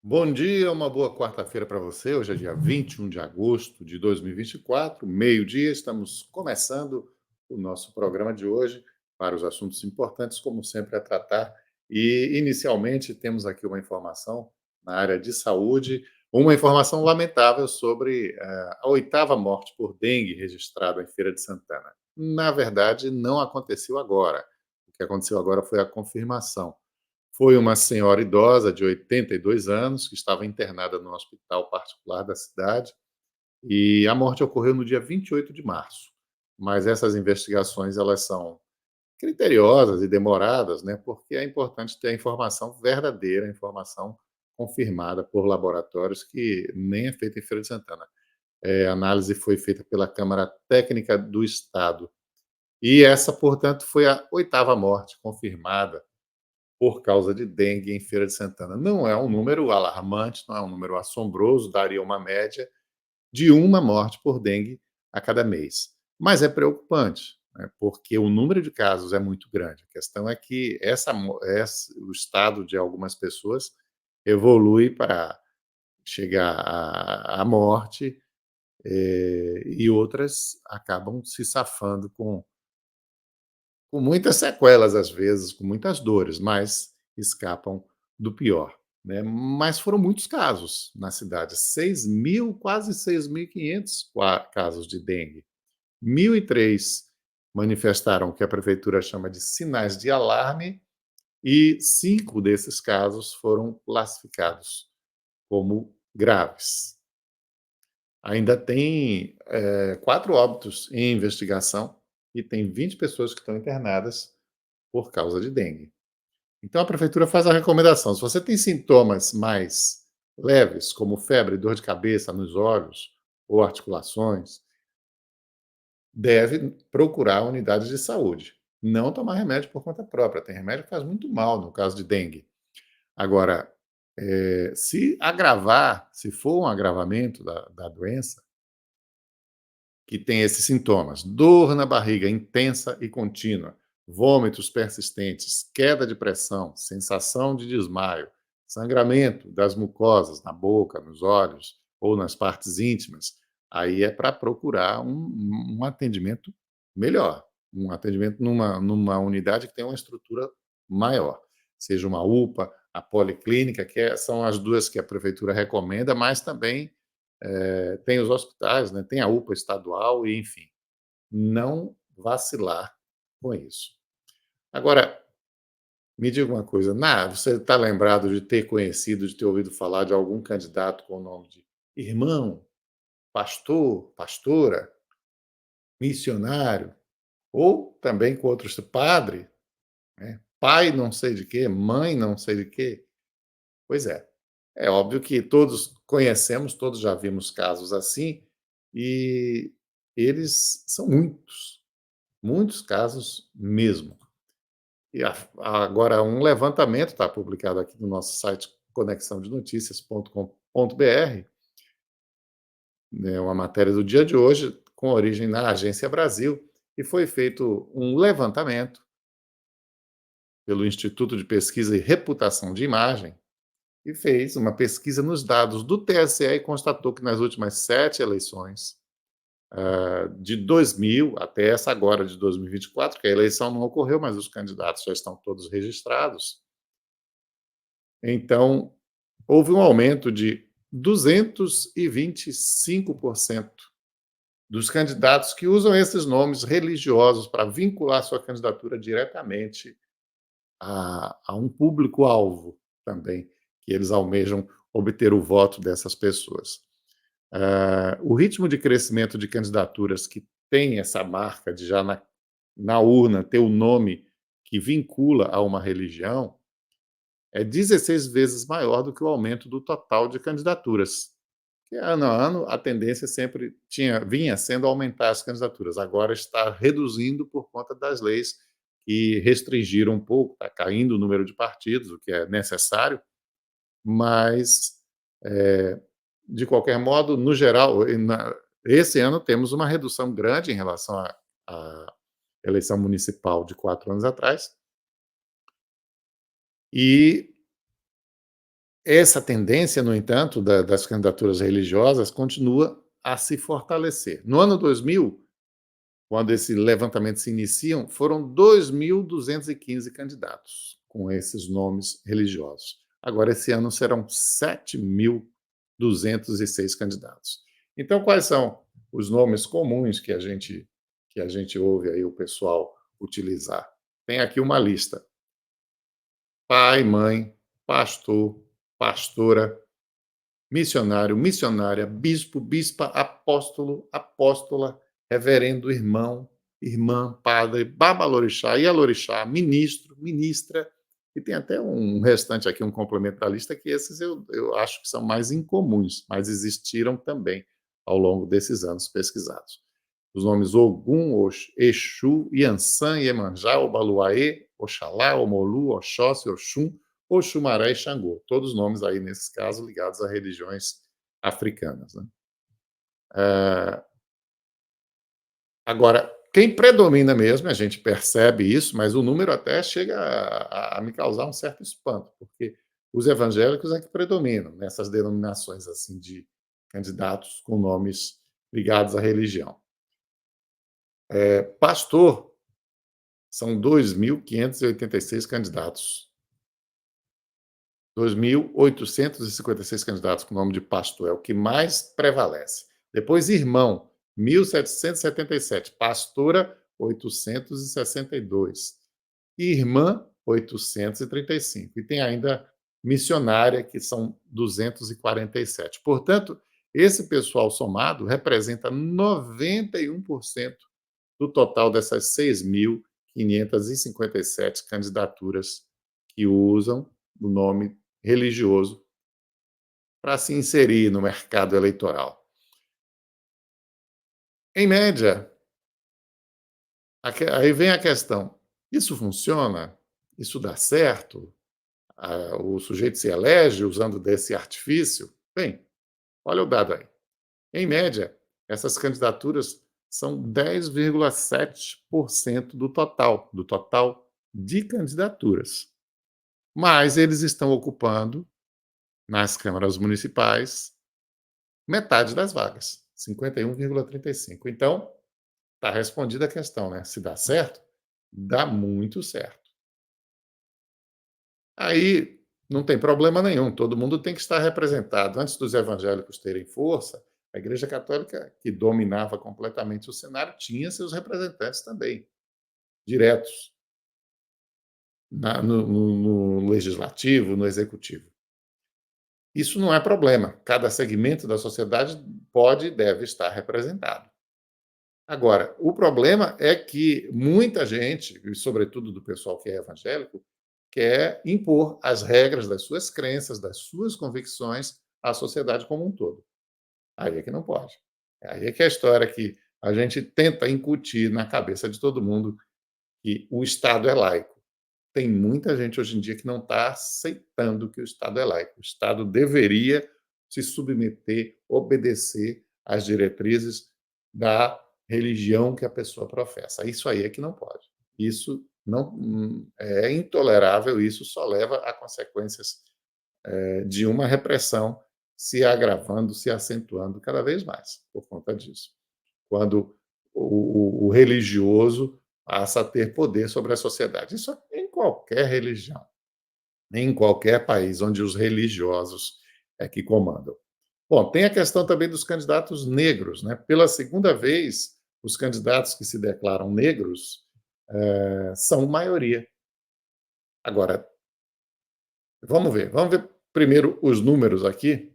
Bom dia, uma boa quarta-feira para você. Hoje é dia 21 de agosto de 2024, meio-dia. Estamos começando o nosso programa de hoje para os assuntos importantes, como sempre, a tratar. E, inicialmente, temos aqui uma informação na área de saúde, uma informação lamentável sobre a oitava morte por dengue registrada em Feira de Santana. Na verdade, não aconteceu agora. O que aconteceu agora foi a confirmação. Foi uma senhora idosa de 82 anos que estava internada no hospital particular da cidade e a morte ocorreu no dia 28 de março. Mas essas investigações, elas são criteriosas e demoradas, né, porque é importante ter a informação verdadeira, a informação confirmada por laboratórios, que nem é feita em Feira de Santana. A análise foi feita pela Câmara Técnica do Estado e essa, portanto, foi a oitava morte confirmada por causa de dengue em Feira de Santana. Não é um número alarmante, não é um número assombroso, daria uma média de uma morte por dengue a cada mês. Mas é preocupante, né, porque o número de casos é muito grande. A questão é que o estado de algumas pessoas evolui para chegar à morte, e outras acabam se safando com muitas sequelas, às vezes, com muitas dores, mas escapam do pior, né. Mas foram muitos casos na cidade, 6.000, quase 6.500 casos de dengue. 1.003 manifestaram o que a prefeitura chama de sinais de alarme e 5 desses casos foram classificados como graves. Ainda tem, 4 óbitos em investigação e tem 20 pessoas que estão internadas por causa de dengue. Então a prefeitura faz a recomendação: se você tem sintomas mais leves, como febre, dor de cabeça nos olhos ou articulações, deve procurar a unidade de saúde. Não tomar remédio por conta própria. Tem remédio que faz muito mal no caso de dengue. Agora, se agravar, se for um agravamento da doença, que tem esses sintomas: dor na barriga intensa e contínua, vômitos persistentes, queda de pressão, sensação de desmaio, sangramento das mucosas na boca, nos olhos ou nas partes íntimas, aí é para procurar um atendimento melhor, um atendimento numa unidade que tem uma estrutura maior, seja uma UPA, a policlínica, são as 2 que a prefeitura recomenda, mas também tem os hospitais, né, tem a UPA estadual e, enfim, não vacilar com isso. Agora, me diga uma coisa, você está lembrado de ter conhecido, de ter ouvido falar de algum candidato com o nome de irmão, pastor, pastora, missionário, ou também com outros, padre, né, pai não sei de quê, mãe não sei de quê? Pois é óbvio que todos conhecemos, todos já vimos casos assim, e eles são muitos, muitos casos mesmo. E agora um levantamento está publicado aqui no nosso site conexãodenoticias.com.br, né, uma matéria do dia de hoje, com origem na Agência Brasil, e foi feito um levantamento pelo Instituto de Pesquisa e Reputação de Imagem, e fez uma pesquisa nos dados do TSE e constatou que nas últimas 7 eleições, de 2000 até essa agora de 2024, que a eleição não ocorreu, mas os candidatos já estão todos registrados, então houve um aumento de 225% dos candidatos que usam esses nomes religiosos para vincular sua candidatura diretamente a um público-alvo também, que eles almejam obter o voto dessas pessoas. O ritmo de crescimento de candidaturas que tem essa marca de já na urna ter o nome que vincula a uma religião é 16 vezes maior do que o aumento do total de candidaturas. Que ano a ano a tendência sempre vinha sendo aumentar as candidaturas, agora está reduzindo por conta das leis que restringiram um pouco, está caindo o número de partidos, o que é necessário, mas, de qualquer modo, no geral, esse ano temos uma redução grande em relação à eleição municipal de 4 anos atrás, e Essa tendência, no entanto, das candidaturas religiosas continua a se fortalecer. No ano 2000, quando esse levantamento se iniciam, foram 2.215 candidatos com esses nomes religiosos. Agora, esse ano serão 7.206 candidatos. Então, quais são os nomes comuns que a gente ouve aí o pessoal utilizar? Tem aqui uma lista: pai, mãe, pastor, pastora, missionário, missionária, bispo, bispa, apóstolo, apóstola, reverendo, irmão, irmã, padre, babalorixá, ialorixá, ministro, ministra, e tem até um restante aqui, um complemento da lista, que esses eu acho que são mais incomuns, mas existiram também ao longo desses anos pesquisados. Os nomes Ogum, Exu, Yansan, Iemanjá, Obaluaê, Oxalá, Omolu, Oxóssi, Oxum, Oxumaré e Xangô. Todos nomes aí, nesses casos, ligados a religiões africanas. Né? Agora, quem predomina mesmo, a gente percebe isso, mas o número até chega a me causar um certo espanto, porque os evangélicos é que predominam nessas denominações assim de candidatos com nomes ligados à religião. Pastor, são 2.586 candidatos. 2.856 candidatos com o nome de pastor, é o que mais prevalece. Depois, irmão, 1.777. Pastora, 862. Irmã, 835. E tem ainda missionária, que são 247. Portanto, esse pessoal somado representa 91% do total dessas 6.557 candidaturas que usam o nome religioso para se inserir no mercado eleitoral. Em média, aí vem a questão: isso funciona? Isso dá certo? O sujeito se elege usando desse artifício? Bem, olha o dado aí. Em média, essas candidaturas são 10,7% do total de candidaturas. Mas eles estão ocupando, nas câmaras municipais, metade das vagas, 51,35. Então, está respondida a questão, né? Se dá certo, dá muito certo. Aí não tem problema nenhum, todo mundo tem que estar representado. Antes dos evangélicos terem força, a Igreja Católica, que dominava completamente o cenário, tinha seus representantes também, diretos, no legislativo, no executivo. Isso não é problema. Cada segmento da sociedade pode e deve estar representado. Agora, o problema é que muita gente, e sobretudo do pessoal que é evangélico, quer impor as regras das suas crenças, das suas convicções à sociedade como um todo. Aí é que não pode. Aí é que é a história que a gente tenta incutir na cabeça de todo mundo que o Estado é laico. Tem muita gente hoje em dia que não está aceitando que o Estado é laico. O Estado deveria se submeter, obedecer às diretrizes da religião que a pessoa professa. Isso aí é que não pode. Isso não é intolerável, isso só leva a consequências de uma repressão se agravando, se acentuando cada vez mais por conta disso. Quando o religioso passa a ter poder sobre a sociedade. Isso em qualquer religião, em qualquer país onde os religiosos é que comandam. Bom, tem a questão também dos candidatos negros, né? Pela segunda vez, os candidatos que se declaram negros são maioria. Agora, vamos ver primeiro os números aqui.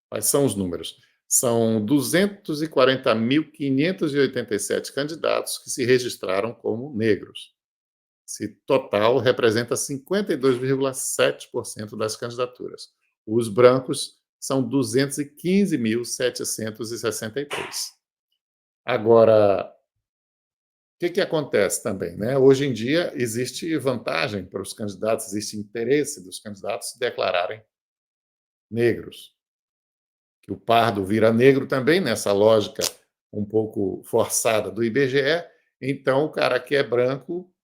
Quais são os números? São 240.587 candidatos que se registraram como negros. Esse total representa 52,7% das candidaturas. Os brancos são 215.763. Agora, o que acontece também? Né? Hoje em dia, existe vantagem para os candidatos, existe interesse dos candidatos se declararem negros. Que o pardo vira negro também, nessa lógica um pouco forçada do IBGE, então o cara que é branco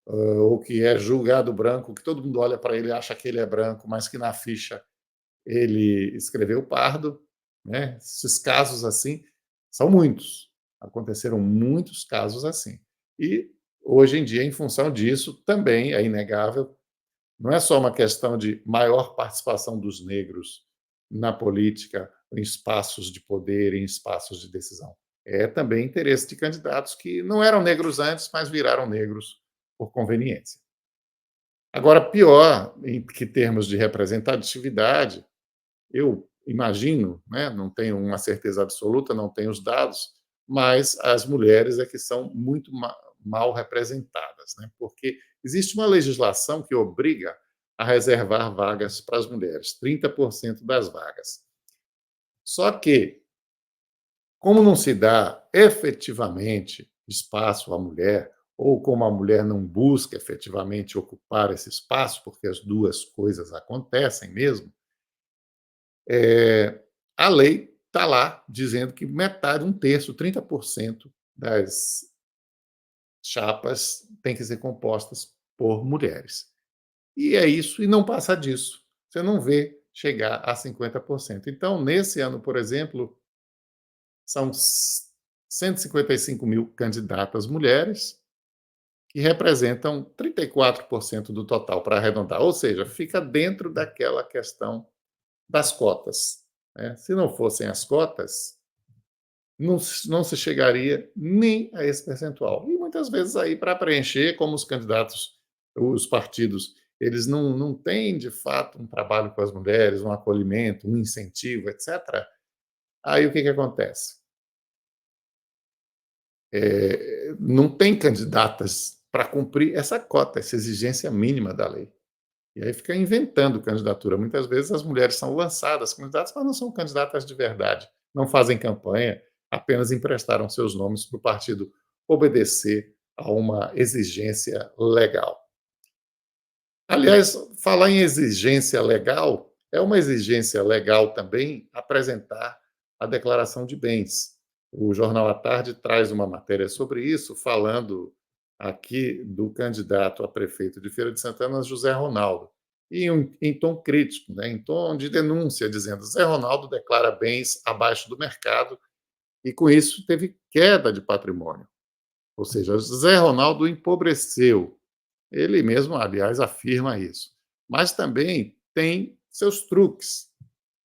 ou que é julgado branco, que todo mundo olha para ele e acha que ele é branco, mas que na ficha ele escreveu pardo, né? Esses casos assim são muitos. Aconteceram muitos casos assim. E hoje em dia, em função disso, também é inegável, não é só uma questão de maior participação dos negros na política, em espaços de poder, em espaços de decisão. É também interesse de candidatos que não eram negros antes, mas viraram negros por conveniência. Agora, pior em que termos de representatividade, eu imagino, né, não tenho uma certeza absoluta, não tenho os dados, mas as mulheres é que são muito mal representadas, né, porque existe uma legislação que obriga a reservar vagas para as mulheres, 30% das vagas. Só que, como não se dá efetivamente espaço à mulher, ou como a mulher não busca efetivamente ocupar esse espaço, porque as duas coisas acontecem mesmo, Eh, a lei está lá dizendo que metade, um terço, 30% das chapas têm que ser compostas por mulheres. E é isso, e não passa disso. Você não vê chegar a 50%. Então, nesse ano, por exemplo, são 155.000 candidatas mulheres, que representam 34% do total, para arredondar. Ou seja, fica dentro daquela questão das cotas, né. Se não fossem as cotas, não se chegaria nem a esse percentual. E muitas vezes aí para preencher, como os candidatos, os partidos, eles não têm de fato um trabalho com as mulheres, um acolhimento, um incentivo, etcétera, aí o que que acontece? Não tem candidatas para cumprir essa cota, essa exigência mínima da lei. E aí fica inventando candidatura. Muitas vezes as mulheres são lançadas candidatas, mas não são candidatas de verdade. Não fazem campanha, apenas emprestaram seus nomes para o partido obedecer a uma exigência legal. Aliás, falar em exigência legal, é uma exigência legal também apresentar a declaração de bens. O Jornal à Tarde traz uma matéria sobre isso, falando aqui do candidato a prefeito de Feira de Santana, José Ronaldo, e em tom crítico, né, em tom de denúncia, dizendo: Zé Ronaldo declara bens abaixo do mercado e, com isso, teve queda de patrimônio. Ou seja, Zé Ronaldo empobreceu. Ele mesmo, aliás, afirma isso. Mas também tem seus truques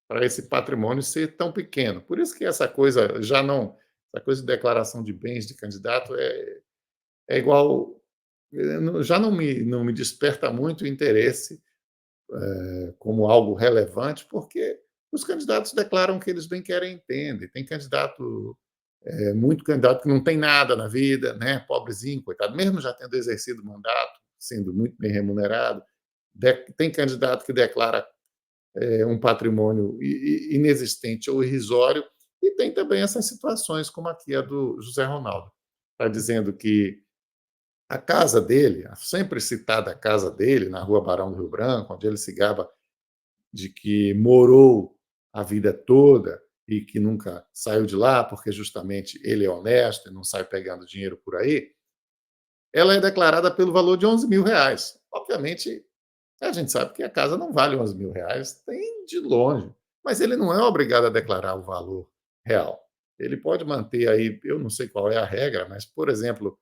para esse patrimônio ser tão pequeno. Por isso que essa coisa já não, essa coisa de declaração de bens de candidato é igual, já não me desperta muito interesse como algo relevante, porque os candidatos declaram o que eles bem querem e entendem. Tem candidato, muito candidato que não tem nada na vida, né, pobrezinho, coitado, mesmo já tendo exercido o mandato, sendo muito bem remunerado. Tem candidato que declara um patrimônio inexistente ou irrisório, e tem também essas situações, como aqui a do José Ronaldo. Está dizendo que a casa dele, a sempre citada casa dele, na Rua Barão do Rio Branco, onde ele se gaba de que morou a vida toda e que nunca saiu de lá, porque justamente ele é honesto e não sai pegando dinheiro por aí, ela é declarada pelo valor de R$ 11.000. Obviamente, a gente sabe que a casa não vale R$ 11.000, tem de longe, mas ele não é obrigado a declarar o valor real. Ele pode manter aí, eu não sei qual é a regra, mas, por exemplo,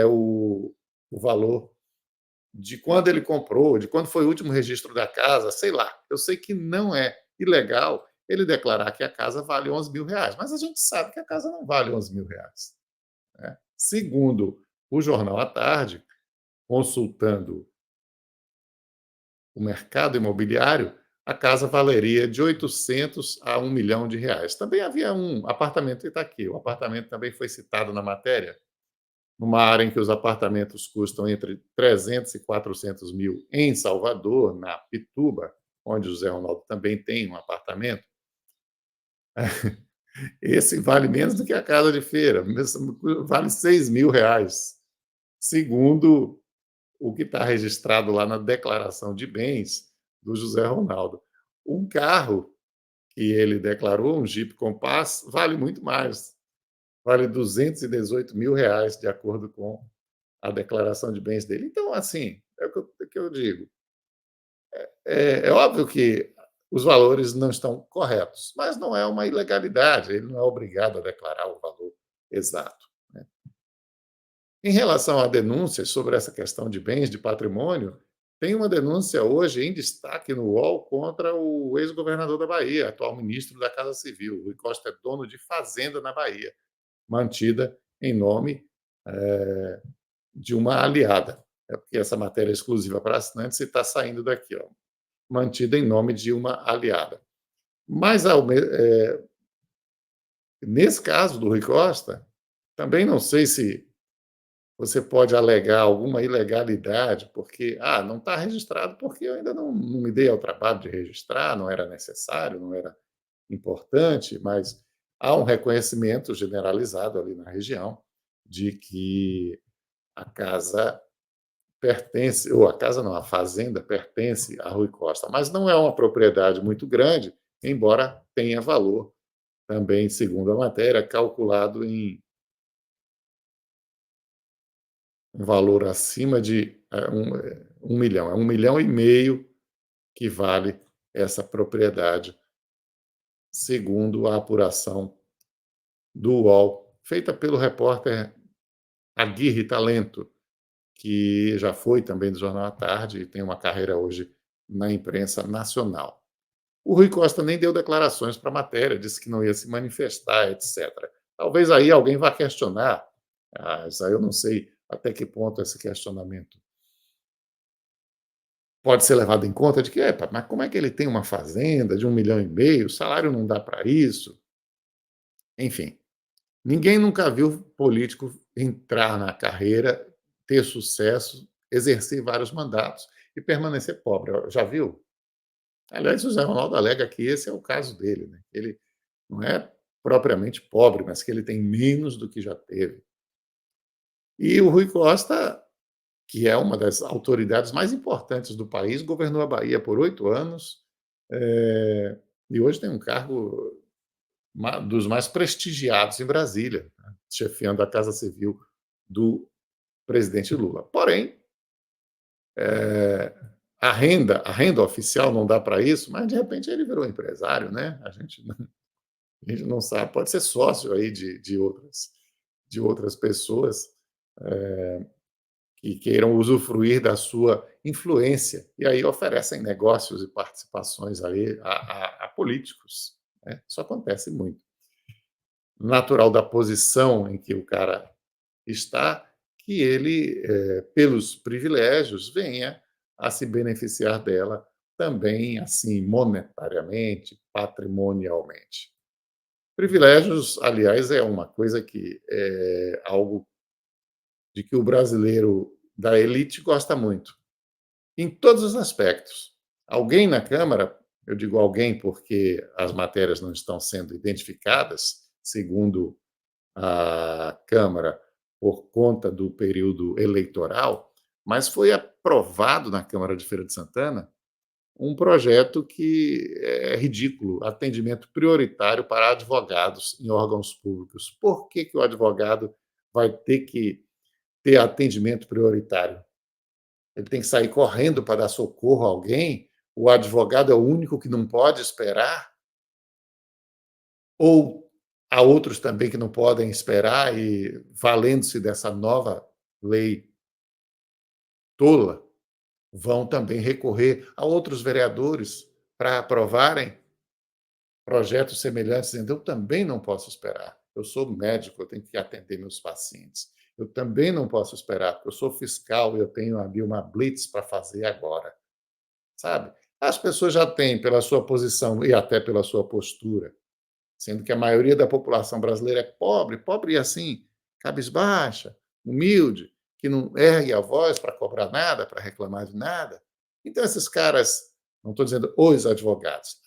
o valor de quando ele comprou, de quando foi o último registro da casa, sei lá. Eu sei que não é ilegal ele declarar que a casa vale R$ 11.000, mas a gente sabe que a casa não vale R$ 11.000, né. Segundo o Jornal à Tarde, consultando o mercado imobiliário, a casa valeria de 800 a R$ 1.000.000. Também havia um apartamento, e está aqui, o apartamento também foi citado na matéria, numa área em que os apartamentos custam entre 300 e 400 mil em Salvador, na Pituba, onde o Zé Ronaldo também tem um apartamento. Esse vale menos do que a casa de feira, vale R$ 6.000, segundo o que está registrado lá na declaração de bens do José Ronaldo. Um carro que ele declarou, um Jeep Compass, vale muito mais, vale R$ 218.000, de acordo com a declaração de bens dele. Então, assim, é o que eu digo. É óbvio que os valores não estão corretos, mas não é uma ilegalidade, ele não é obrigado a declarar o valor exato, né. Em relação a denúncias sobre essa questão de bens, de patrimônio, tem uma denúncia hoje em destaque no UOL contra o ex-governador da Bahia, atual ministro da Casa Civil. Rui Costa é dono de fazenda na Bahia, mantida em nome, de uma aliada. É porque essa matéria é exclusiva para assinantes e está saindo daqui, ó, mantida em nome de uma aliada. Mas, nesse caso do Rui Costa, também não sei se você pode alegar alguma ilegalidade, porque, não está registrado porque eu ainda não me dei ao trabalho de registrar, não era necessário, não era importante, mas há um reconhecimento generalizado ali na região de que a casa pertence, ou a casa não, a fazenda pertence a Rui Costa, mas não é uma propriedade muito grande, embora tenha valor também, segundo a matéria, calculado em um valor acima de 1 milhão, é 1,5 milhão que vale essa propriedade, segundo a apuração do UOL, feita pelo repórter Aguirre Talento, que já foi também do Jornal à Tarde e tem uma carreira hoje na imprensa nacional. O Rui Costa nem deu declarações para a matéria, disse que não ia se manifestar, etc. Talvez aí alguém vá questionar, isso aí eu não sei até que ponto esse questionamento pode ser levado em conta, de que: "Epa, mas como é que ele tem uma fazenda de 1,5 milhão, o salário não dá para isso?". Enfim, ninguém nunca viu político entrar na carreira, ter sucesso, exercer vários mandatos e permanecer pobre. Já viu? Aliás, o Zé Ronaldo alega que esse é o caso dele, né, ele não é propriamente pobre, mas que ele tem menos do que já teve. E o Rui Costa, que é uma das autoridades mais importantes do país, governou a Bahia por 8 anos, e hoje tem um cargo dos mais prestigiados em Brasília, né, chefiando a Casa Civil do presidente Lula. Porém, a renda oficial não dá para isso, mas de repente ele virou empresário, né? A gente não sabe, pode ser sócio aí de outras pessoas que queiram usufruir da sua influência, e aí oferecem negócios e participações aí a políticos, né? Isso acontece muito. Natural da posição em que o cara está, que ele, pelos privilégios, venha a se beneficiar dela também, assim, monetariamente, patrimonialmente. Privilégios, aliás, é uma coisa que é algo de que o brasileiro da elite gosta muito, em todos os aspectos. Alguém na Câmara, eu digo alguém porque as matérias não estão sendo identificadas, segundo a Câmara, por conta do período eleitoral, mas foi aprovado na Câmara de Feira de Santana um projeto que é ridículo, atendimento prioritário para advogados em órgãos públicos. Por que que o advogado vai ter que ter atendimento prioritário? Ele tem que sair correndo para dar socorro a alguém? O advogado é o único que não pode esperar? Ou há outros também que não podem esperar e, valendo-se dessa nova lei tola, vão também recorrer a outros vereadores para aprovarem projetos semelhantes, dizendo: "Eu também não posso esperar, eu sou médico, eu tenho que atender meus pacientes. Eu também não posso esperar, porque eu sou fiscal e eu tenho ali uma blitz para fazer agora", sabe. As pessoas já têm, pela sua posição e até pela sua postura, sendo que a maioria da população brasileira é pobre, pobre assim, cabisbaixa, humilde, que não ergue a voz para cobrar nada, para reclamar de nada. Então esses caras, não estou dizendo os advogados,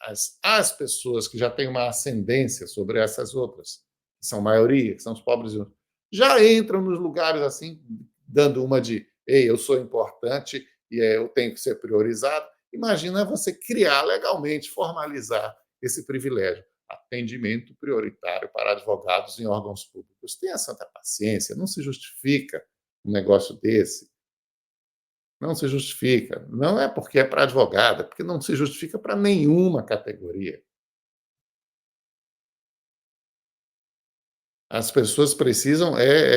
as pessoas que já têm uma ascendência sobre essas outras, que são maioria, que são os pobres, já entram nos lugares assim, dando uma de: "Ei, eu sou importante e eu tenho que ser priorizado". Imagina você criar legalmente, formalizar esse privilégio, atendimento prioritário para advogados em órgãos públicos. Tenha santa paciência, não se justifica, um negócio desse. Não se justifica. Não é porque é para advogada, porque não se justifica para nenhuma categoria. As pessoas precisam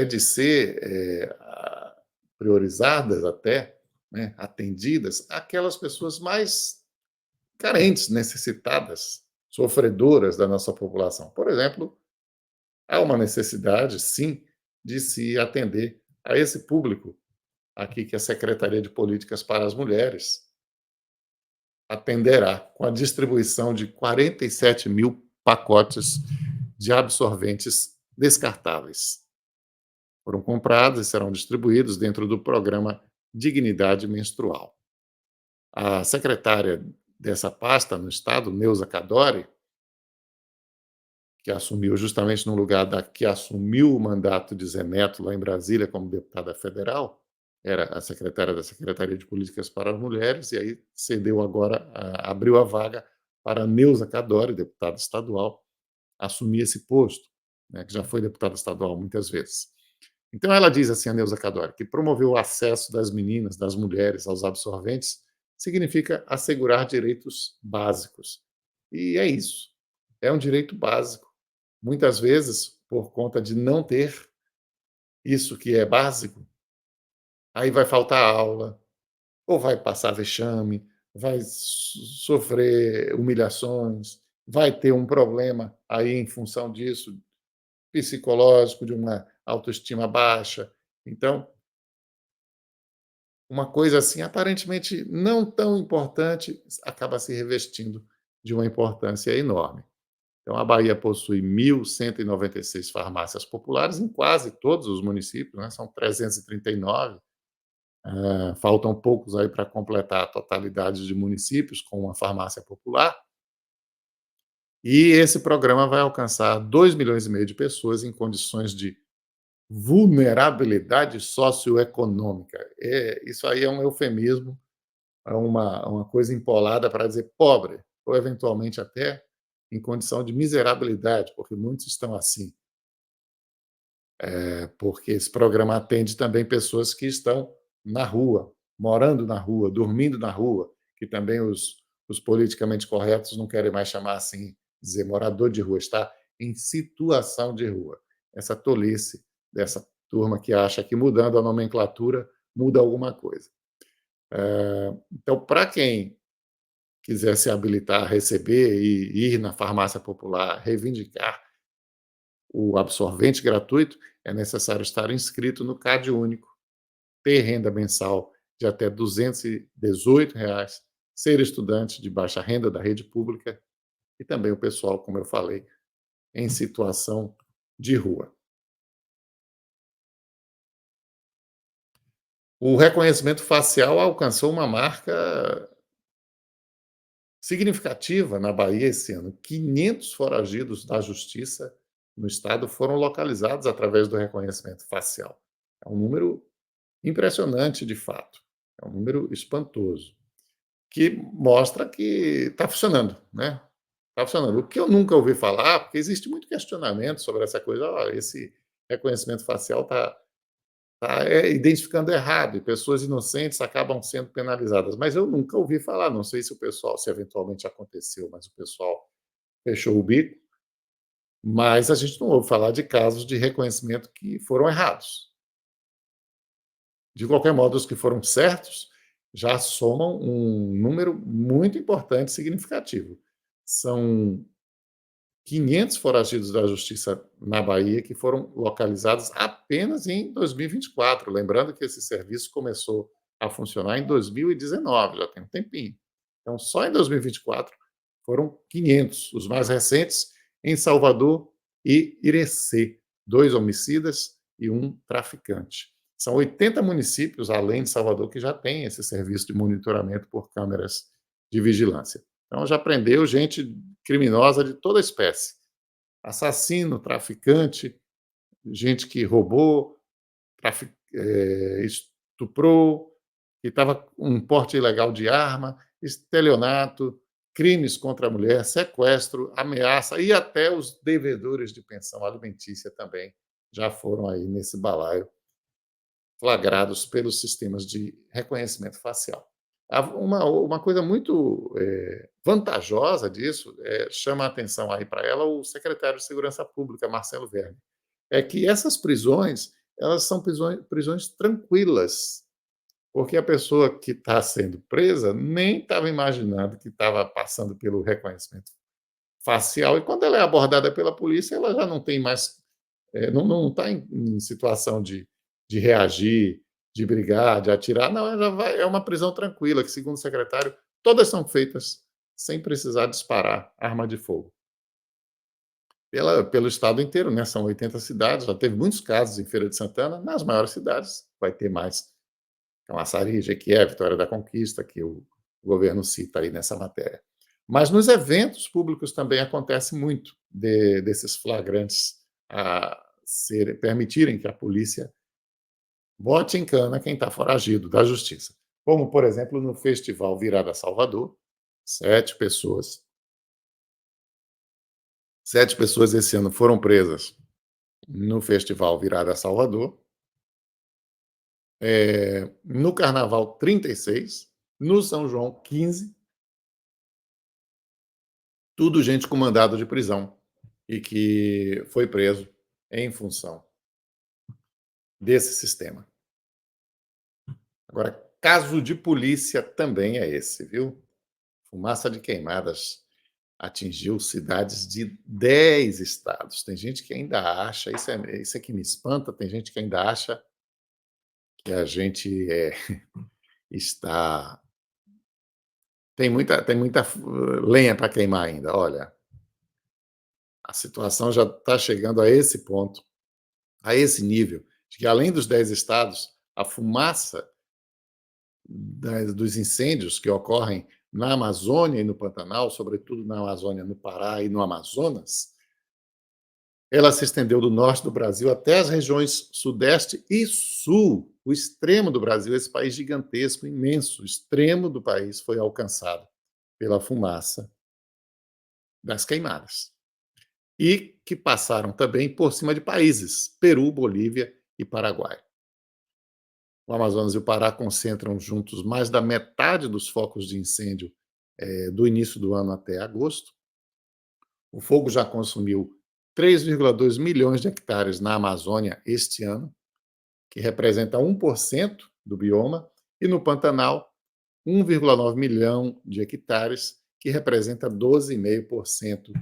de ser, priorizadas até, né, atendidas, aquelas pessoas mais carentes, necessitadas, sofredoras da nossa população. Por exemplo, há uma necessidade, sim, de se atender a esse público aqui que a Secretaria de Políticas para as Mulheres atenderá com a distribuição de 47.000 pacotes de absorventes descartáveis. Foram comprados e serão distribuídos dentro do programa Dignidade Menstrual. A secretária dessa pasta no Estado, Neuza Cadore, que assumiu justamente no lugar da que assumiu o mandato de Zé Neto lá em Brasília como deputada federal, era a secretária da Secretaria de Políticas para as Mulheres, e aí cedeu agora, abriu a vaga para a Neuza Cadore, deputada estadual, assumir esse posto, né, que já foi deputada estadual muitas vezes. Então ela diz assim, a Neuza Cadore, que promover o acesso das meninas, das mulheres aos absorventes significa assegurar direitos básicos. E é isso. É um direito básico. Muitas vezes, por conta de não ter isso que é básico, aí vai faltar aula, ou vai passar vexame, vai sofrer humilhações, vai ter um problema aí em função disso, psicológico, de uma autoestima baixa. Então, uma coisa assim, aparentemente não tão importante, acaba se revestindo de uma importância enorme. Então, a Bahia possui 1.196 farmácias populares em quase todos os municípios, né? São 339. Faltam poucos aí para completar a totalidade de municípios com uma farmácia popular. E esse programa vai alcançar 2,5 milhões de pessoas em condições de vulnerabilidade socioeconômica. Isso aí é um eufemismo, é uma coisa empolada para dizer pobre, ou eventualmente até em condição de miserabilidade, porque muitos estão assim. Porque esse programa atende também pessoas que estão na rua, morando na rua, dormindo na rua, que também os politicamente corretos não querem mais chamar assim, dizer morador de rua, está em situação de rua. Essa tolice dessa turma que acha que mudando a nomenclatura muda alguma coisa. Então, para quem quiser se habilitar a receber e ir na farmácia popular reivindicar o absorvente gratuito, é necessário estar inscrito no Cade Único, ter renda mensal de até R$ 218, ser estudante de baixa renda da rede pública e também o pessoal, como eu falei, em situação de rua. O reconhecimento facial alcançou uma marca significativa na Bahia esse ano. 500 foragidos da justiça no estado foram localizados através do reconhecimento facial. É um número impressionante, de fato. É um número espantoso, que mostra que está funcionando, né? Está funcionando. O que eu nunca ouvi falar, porque existe muito questionamento sobre essa coisa, esse reconhecimento facial está identificando errado e pessoas inocentes acabam sendo penalizadas. Mas eu nunca ouvi falar, não sei se o pessoal, se eventualmente aconteceu, mas o pessoal fechou o bico, mas a gente não ouve falar de casos de reconhecimento que foram errados. De qualquer modo, os que foram certos já somam um número muito importante e significativo. São 500 foragidos da justiça na Bahia que foram localizados apenas em 2024. Lembrando que esse serviço começou a funcionar em 2019, já tem um tempinho. Então, só em 2024 foram 500, os mais recentes em Salvador e Irecê, 2 homicidas e um traficante. São 80 municípios, além de Salvador, que já têm esse serviço de monitoramento por câmeras de vigilância. Então, já prendeu gente criminosa de toda espécie: assassino, traficante, gente que roubou, estuprou, que estava com um porte ilegal de arma, estelionato, crimes contra a mulher, sequestro, ameaça e até os devedores de pensão alimentícia também já foram aí nesse balaio flagrados pelos sistemas de reconhecimento facial. Uma coisa muito vantajosa disso, chama a atenção aí para ela o secretário de Segurança Pública, Marcelo Verne, é que essas prisões, elas são prisões tranquilas, porque a pessoa que está sendo presa nem estava imaginando que estava passando pelo reconhecimento facial, e quando ela é abordada pela polícia, ela já não tem mais, não está em situação de reagir, de brigar, de atirar, não, ela vai, é uma prisão tranquila, que segundo o secretário, todas são feitas sem precisar disparar arma de fogo. Pelo estado inteiro, né, são 80 cidades, já teve muitos casos em Feira de Santana, nas maiores cidades vai ter mais, Camaçari, Jequié, Vitória da Conquista, que o governo cita aí nessa matéria. Mas nos eventos públicos também acontece muito desses flagrantes permitirem que a polícia bote em cana quem está foragido da justiça. Como, por exemplo, no Festival Virada Salvador, sete pessoas, sete pessoas esse ano foram presas no Festival Virada Salvador, no Carnaval 36, no São João 15, tudo gente com mandado de prisão e que foi preso em função desse sistema. Agora, caso de polícia também é esse, viu? Fumaça de queimadas atingiu cidades de 10 estados. Tem gente que ainda acha, isso é que me espanta, tem gente que ainda acha que a gente está. Tem muita lenha para queimar ainda. Olha, a situação já está chegando a esse ponto, a esse nível, de que além dos 10 estados, a fumaça dos incêndios que ocorrem na Amazônia e no Pantanal, sobretudo na Amazônia, no Pará e no Amazonas, ela se estendeu do norte do Brasil até as regiões sudeste e sul. O extremo do Brasil, esse país gigantesco, imenso, o extremo do país foi alcançado pela fumaça das queimadas. E que passaram também por cima de países, Peru, Bolívia e Paraguai. O Amazonas e o Pará concentram juntos mais da metade dos focos de incêndio do início do ano até agosto. O fogo já consumiu 3,2 milhões de hectares na Amazônia este ano, que representa 1% do bioma, e no Pantanal, 1,9 milhão de hectares, que representa 12,5%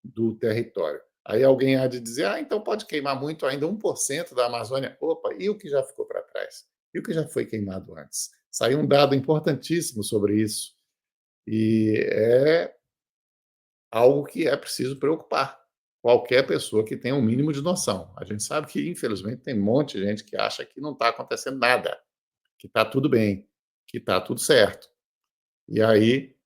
do território. Aí alguém há de dizer, então pode queimar muito ainda 1% da Amazônia. Opa, e o que já ficou para trás? E o que já foi queimado antes? Saiu um dado importantíssimo sobre isso. E é algo que é preciso preocupar qualquer pessoa que tenha um mínimo de noção. A gente sabe que, infelizmente, tem um monte de gente que acha que não está acontecendo nada, que está tudo bem, que está tudo certo. E aí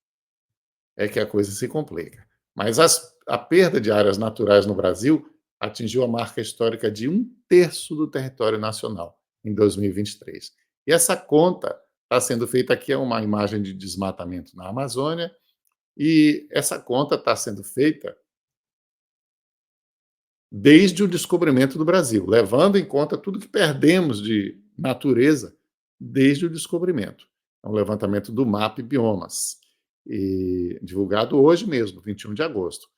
é que a coisa se complica. Mas a perda de áreas naturais no Brasil atingiu a marca histórica de 1/3 do território nacional em 2023. E essa conta está sendo feita aqui, é uma imagem de desmatamento na Amazônia, e essa conta está sendo feita desde o descobrimento do Brasil, levando em conta tudo que perdemos de natureza desde o descobrimento. É um levantamento do MAP Biomas, e divulgado hoje mesmo, 21 de agosto.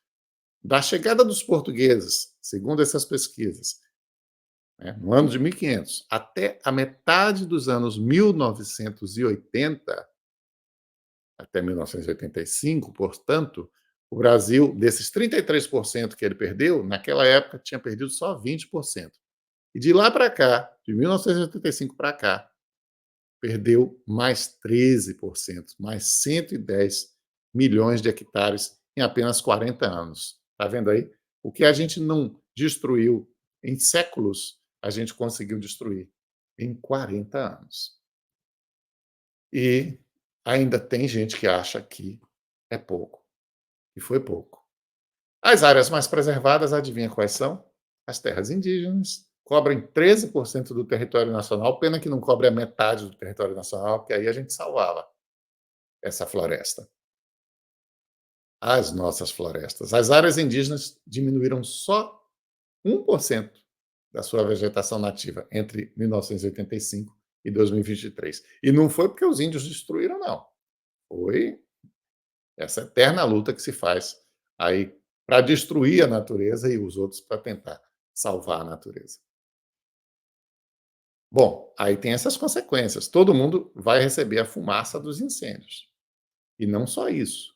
Da chegada dos portugueses, segundo essas pesquisas, né, no ano de 1500, até a metade dos anos 1980, até 1985, portanto, o Brasil, desses 33% que ele perdeu, naquela época tinha perdido só 20%. E de lá para cá, de 1985 para cá, perdeu mais 13%, mais 110 milhões de hectares em apenas 40 anos. Está vendo aí? O que a gente não destruiu em séculos, a gente conseguiu destruir em 40 anos. E ainda tem gente que acha que é pouco, e foi pouco. As áreas mais preservadas, adivinha quais são? As terras indígenas, cobrem 13% do território nacional, pena que não cobre a metade do território nacional, porque aí a gente salvava essa floresta. As nossas florestas. As áreas indígenas diminuíram só 1%. da sua vegetação nativa entre 1985 e 2023. E não foi porque os índios destruíram, não. Foi essa eterna luta que se faz aí para destruir a natureza e os outros para tentar salvar a natureza. Bom, aí tem essas consequências. Todo mundo vai receber a fumaça dos incêndios. E não só isso.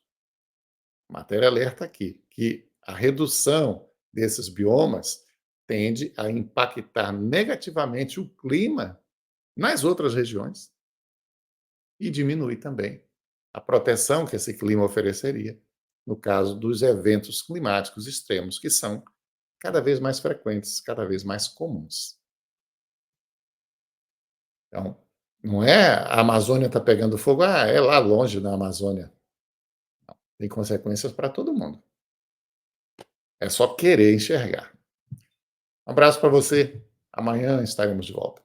Matéria alerta aqui que a redução desses biomas tende a impactar negativamente o clima nas outras regiões e diminui também a proteção que esse clima ofereceria no caso dos eventos climáticos extremos, que são cada vez mais frequentes, cada vez mais comuns. Então, não é a Amazônia está pegando fogo, é lá longe na Amazônia. Tem consequências para todo mundo. É só querer enxergar. Um abraço para você. Amanhã estaremos de volta.